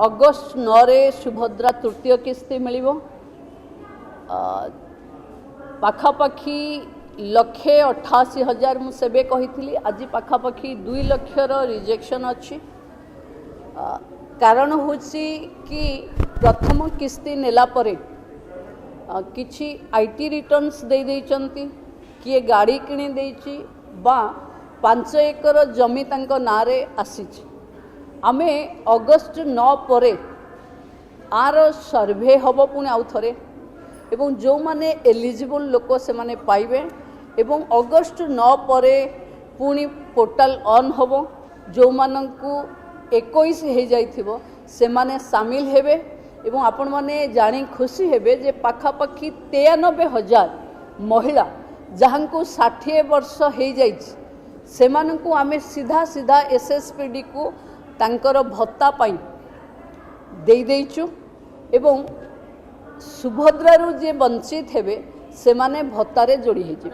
August 9 रे सुभद्रा तृतीय किस्ती मिल पाखापाखि 1,88,000 मुझे कही आज पाखापाखि 2 लक्षर रिजेक्शन अच्छी कारण हूँ कि प्रथम किस्ती नेला परे किछि आईटी रिटर्न्स दे देइचंती किए गाड़ी किणी देइची बा 5 एकर जमी तांको नारे आसीची आमे अगस्ट 9 परे आर सर्वे हब पुणी आउ थरे एवं जो माने एलिजिबल लोक से माने पाइबे एवं अगस्ट 9 परे पुणी पोर्टाल ऑन हब जो मानंकु 21 हो जाइथिबो से माने शामिल हेबे एवं आपण माने जानी खुशी हेबे जे पाखापाखि 93,000 महिला जहां को 60 वर्ष हो जाइछि से मानंकु आमे सीधा सीधा एसएसपीडी को तांकर भत्ता पाई दे देइछु एवं सुभद्रारू जे वंचित हेबे से माने भत्तारे जोड़ी हेजि।